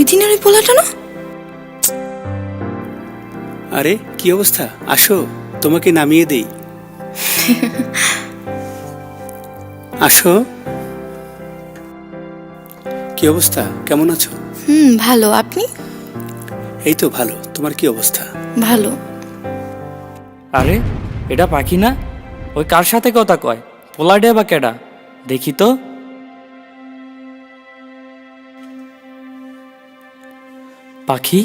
দিনের ওই পোলাটা না? আরে কি অবস্থা, আসো তোমাকে নামিয়ে দেই। আসো। কি অবস্থা, কেমন আছো? ভালো, আপনি? এই তো ভালো, তোমার কি অবস্থা? ভালো। আরে এটা পাখি না? ওই কার সাথে কথা কয়? পোলাডে বা কেডা? দেখি তো। পাখি?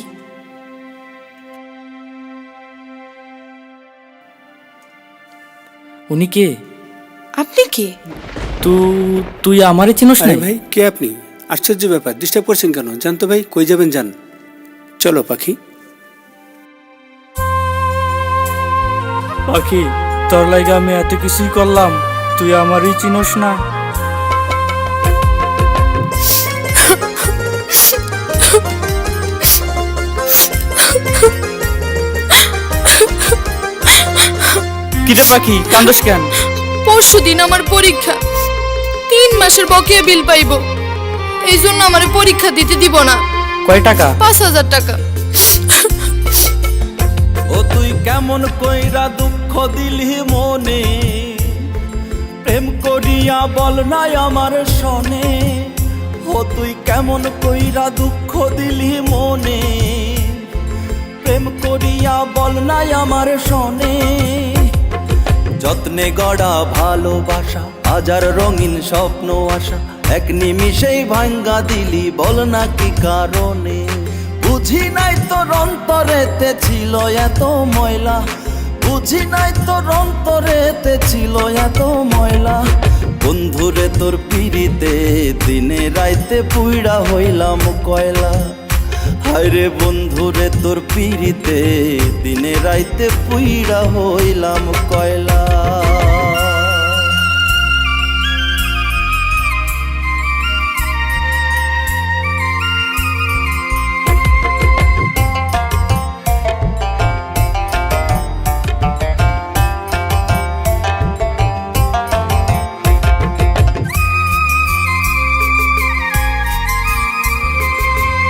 উনি কে? আপনি কে? তুই আমারে চিনোস আরে না? ভাই, কে আপনি? আশ্চর্য ব্যাপার, ডিস্টার্ব করছেন কেন? জান তো ভাই, কই যাবেন যান। চলো পাখি। পাখি, তোর লাগে আমি এত কিছুই করলাম, তুই আমারই চিনোস না? কিরে পাখি, কান্দোস কেন? পরশুদিন আমার পরীক্ষা, 3 মাসের বকেয়া বিল পাইব, এই জন্য আমার পরীক্ষা দিতে দিব না। কয় টাকা? 5,000 টাকা। ও তুই কেমন কইরা দুঃখ দিলি মনে, প্রেম করিয়া বল নাই আমার শোনে। ও তুই কেমন কইরা দুঃখ দিলি মনে, প্রেম করিয়া বল নাই আমার শোনে। যত্নে গড়া ভালোবাসা, হাজার রঙিন স্বপ্ন আশা, এক নিমিষেই ভাঙ্গা দিলি, বল না কি কারণে। বুঝি নাই তোর অন্তরেতে ছিল এত ময়লা, বুঝি নাই তোর অন্তরেতে ছিল এত ময়লা। বন্ধুরে তোর পিড়িতে দিনে রাইতে পুইড়া হইলাম কয়লা। হায়রে বন্ধুরে তোর পিড়িতে দিনে রাইতে পুইড়া হইলাম কয়লা।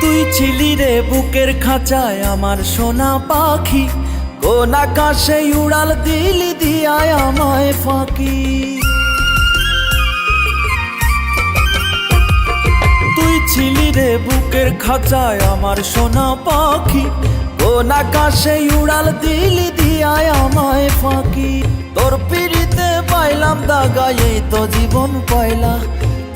তুই ছিলি রে বুকের খাঁচায় আমার সোনা পাখি, কোন আকাশে উড়াল দিলি দিয়ায় আমায় ফাঁকি। তুই ছিলি রে বুকের খাঁচায় আমার সোনা পাখি, কোন আকাশে উড়াল দিলি দিয়ায় আমায় ফাঁকি। তোর পিড়িতে পাইলাম দাগা, এই তো জীবন পয়লা।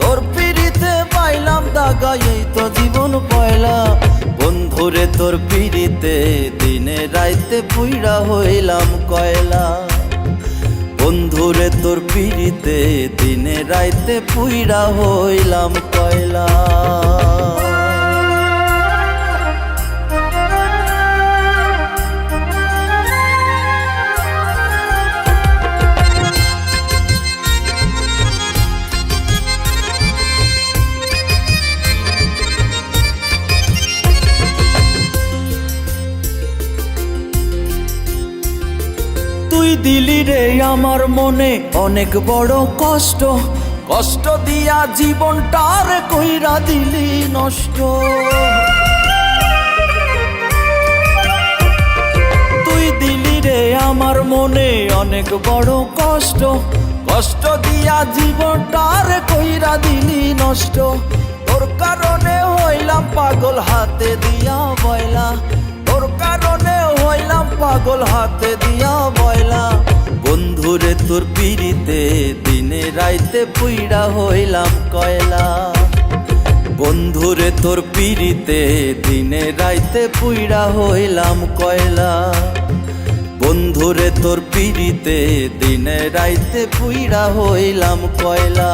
তোর পিড়িতে পাইলাম দাগা, এই তো জীবন পয়লা। বন্ধুরে তোর পিড়িতে দিনে রাইতে পুইড়া হইলাম কয়লা। বন্ধুরে তোর পিড়িতে দিনে রাইতে পুইড়া হইলাম কয়লা। তুই দিলি রে আমার মনে অনেক বড় কষ্ট, কষ্ট দিয়া জীবনটার কইরা দিলি নষ্ট। তুই দিলি রে আমার মনে অনেক বড় কষ্ট, কষ্ট দিয়া জীবনটার কইরা দিলি নষ্ট। তোর কারণে হইলাম পাগল হাতে দিয়া বয়লা, তোর কারণে হইলাম পাগল হাতে দিয়া বয়লা। বন্ধুরে তোর পিড়িতে দিনে রাইতে পুইড়া হইলাম কয়লা। বন্ধুরে তোর পিড়িতে দিনে রাইতে পুইড়া হইলাম কয়লা। বন্ধুরে তোর পিড়িতে দিনে রাইতে পুইড়া হইলাম কয়লা।